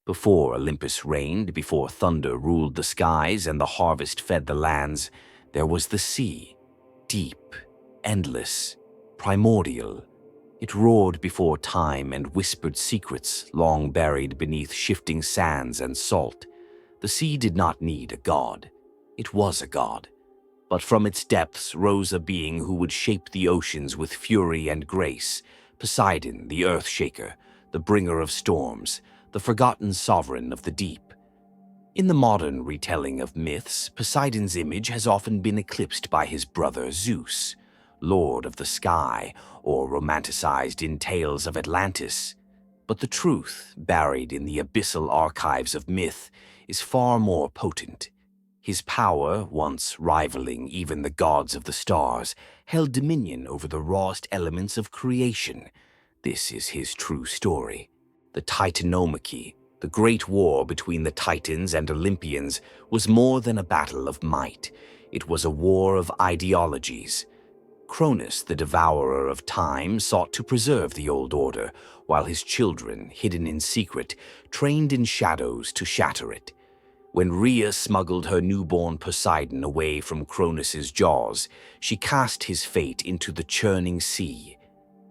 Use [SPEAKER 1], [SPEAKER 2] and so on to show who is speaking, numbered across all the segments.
[SPEAKER 1] Before Olympus reigned, before thunder ruled the skies and the harvest fed the lands, there was the sea, deep, endless, primordial. It roared before time and whispered secrets long buried beneath shifting sands and salt. The sea did not need a god. It was a god. But from its depths rose a being who would shape the oceans with fury and grace, Poseidon, the earth-shaker, the bringer of storms, the forgotten sovereign of the deep. In the modern retelling of myths, Poseidon's image has often been eclipsed by his brother Zeus, lord of the sky, or romanticized in tales of Atlantis. But the truth, buried in the abyssal archives of myth, is far more potent. His power, once rivaling even the gods of the stars, held dominion over the rawest elements of creation. This is his true story. The Titanomachy, the great war between the Titans and Olympians, was more than a battle of might. It was a war of ideologies. Cronus, the devourer of time, sought to preserve the old order, while his children, hidden in secret, trained in shadows to shatter it. When Rhea smuggled her newborn Poseidon away from Cronus's jaws, she cast his fate into the churning sea.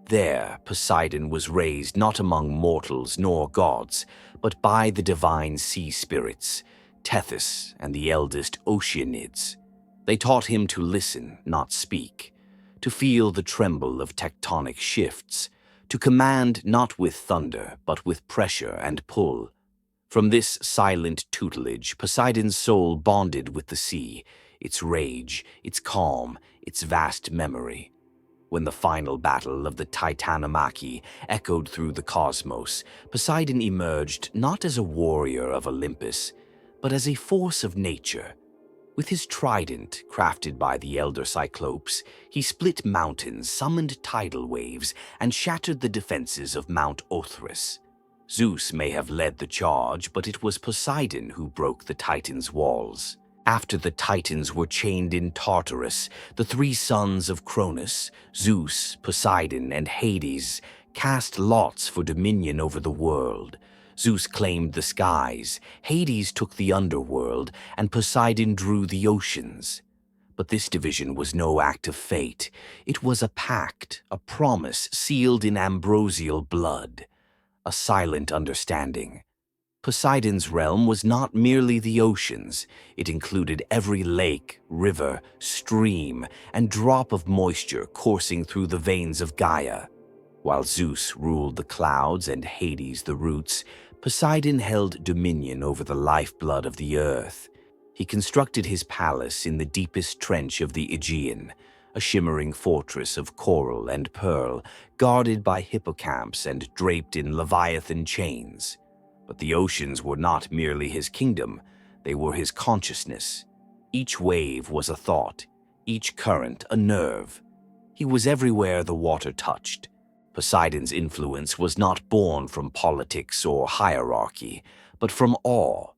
[SPEAKER 1] There, Poseidon was raised not among mortals nor gods, but by the divine sea spirits, Tethys and the eldest Oceanids. They taught him to listen, not speak, to feel the tremble of tectonic shifts, to command not with thunder, but with pressure and pull. From this silent tutelage, Poseidon's soul bonded with the sea, its rage, its calm, its vast memory. When the final battle of the Titanomachy echoed through the cosmos, Poseidon emerged not as a warrior of Olympus, but as a force of nature. With his trident, crafted by the elder Cyclopes, he split mountains, summoned tidal waves, and shattered the defenses of Mount Othrys. Zeus may have led the charge, but it was Poseidon who broke the Titans' walls. After the Titans were chained in Tartarus, the three sons of Cronus, Zeus, Poseidon, and Hades, cast lots for dominion over the world. Zeus claimed the skies, Hades took the underworld, and Poseidon drew the oceans. But this division was no act of fate. It was a pact, a promise sealed in ambrosial blood. A silent understanding. Poseidon's realm was not merely the oceans. It included every lake, river, stream, and drop of moisture coursing through the veins of Gaia. While Zeus ruled the clouds and Hades the roots, Poseidon held dominion over the lifeblood of the earth. He constructed his palace in the deepest trench of the Aegean, a shimmering fortress of coral and pearl, guarded by hippocamps and draped in leviathan chains. But the oceans were not merely his kingdom, they were his consciousness. Each wave was a thought, each current a nerve. He was everywhere the water touched. Poseidon's influence was not born from politics or hierarchy, but from awe.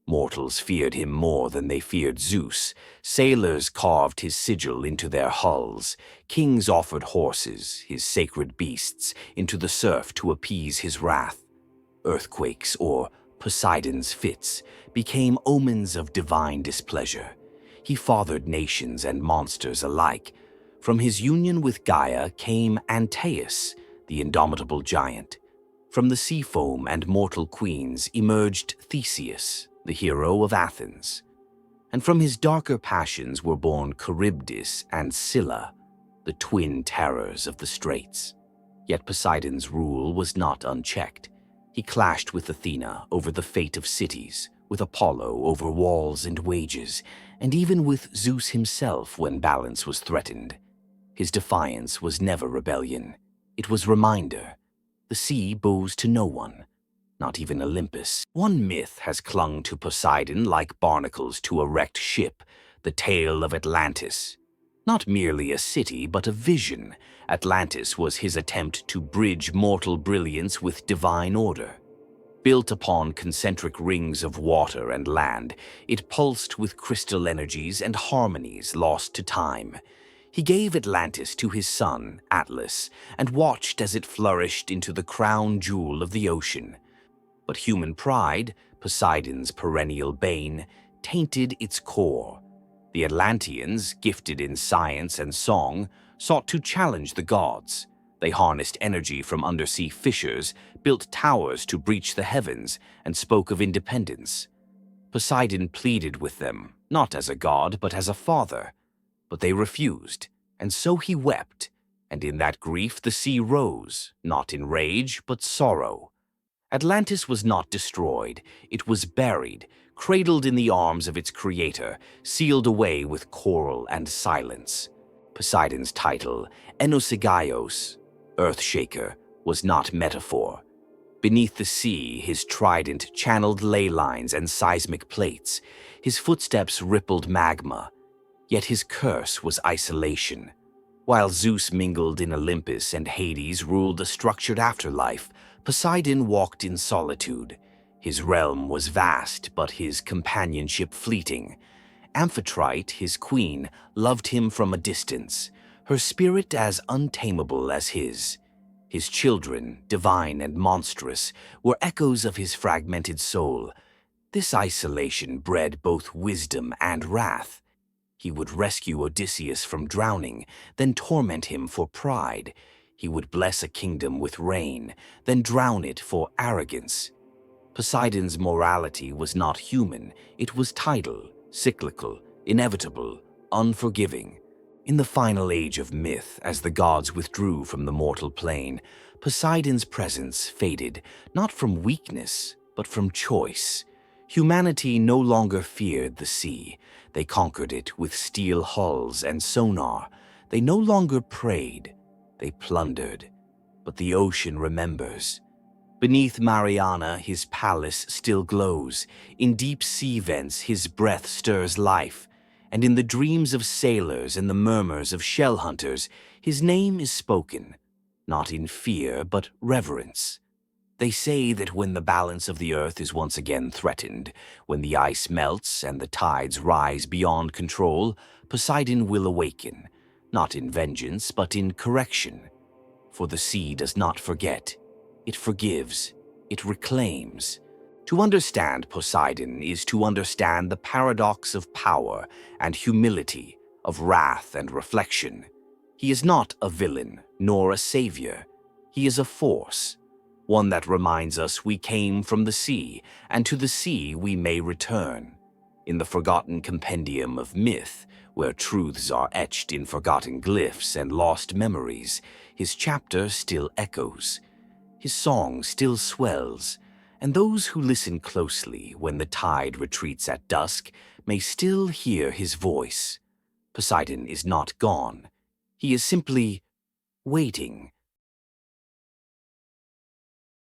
[SPEAKER 1] Mortals feared him more than they feared Zeus. Sailors carved his sigil into their hulls. Kings offered horses, his sacred beasts, into the surf to appease his wrath. Earthquakes, or Poseidon's fits, became omens of divine displeasure. He fathered nations and monsters alike. From his union with Gaia came Antaeus, the indomitable giant. From the sea foam and mortal queens emerged Theseus, the hero of Athens. And from his darker passions were born Charybdis and Scylla, the twin terrors of the straits. Yet Poseidon's rule was not unchecked. He clashed with Athena over the fate of cities, with Apollo over walls and wages, and even with Zeus himself when balance was threatened. His defiance was never rebellion. It was reminder. The sea bows to no one, not even Olympus. One myth has clung to Poseidon like barnacles to a wrecked ship, the tale of Atlantis. Not merely a city, but a vision. Atlantis was his attempt to bridge mortal brilliance with divine order. Built upon concentric rings of water and land, it pulsed with crystal energies and harmonies lost to time. He gave Atlantis to his son, Atlas, and watched as it flourished into the crown jewel of the ocean. But human pride, Poseidon's perennial bane, tainted its core. The Atlanteans, gifted in science and song, sought to challenge the gods. They harnessed energy from undersea fissures, built towers to breach the heavens, and spoke of independence. Poseidon pleaded with them, not as a god, but as a father. But they refused, and so he wept, and in that grief the sea rose, not in rage, but sorrow. Atlantis was not destroyed, it was buried, cradled in the arms of its creator, sealed away with coral and silence. Poseidon's title, Enosigaios, Earthshaker, was not metaphor. Beneath the sea, his trident channeled ley lines and seismic plates. His footsteps rippled magma. Yet his curse was isolation. While Zeus mingled in Olympus and Hades ruled a structured afterlife, Poseidon walked in solitude. His realm was vast, but his companionship fleeting. Amphitrite, his queen, loved him from a distance, her spirit as untamable as his. His children, divine and monstrous, were echoes of his fragmented soul. This isolation bred both wisdom and wrath. He would rescue Odysseus from drowning, then torment him for pride. He would bless a kingdom with rain, then drown it for arrogance. Poseidon's morality was not human, it was tidal, cyclical, inevitable, unforgiving. In the final age of myth, as the gods withdrew from the mortal plane, Poseidon's presence faded, not from weakness, but from choice. Humanity no longer feared the sea. They conquered it with steel hulls and sonar. They no longer prayed, they plundered. But the ocean remembers. Beneath Mariana, his palace still glows. In deep sea vents, his breath stirs life. And in the dreams of sailors and the murmurs of shell hunters, his name is spoken, not in fear, but reverence. They say that when the balance of the earth is once again threatened, when the ice melts and the tides rise beyond control, Poseidon will awaken, not in vengeance, but in correction. For the sea does not forget. It forgives. It reclaims. To understand Poseidon is to understand the paradox of power and humility, of wrath and reflection. He is not a villain, nor a savior. He is a force, one that reminds us we came from the sea, and to the sea we may return. In the forgotten compendium of myth, where truths are etched in forgotten glyphs and lost memories, his chapter still echoes. His song still swells, and those who listen closely when the tide retreats at dusk may still hear his voice. Poseidon is not gone. He is simply waiting,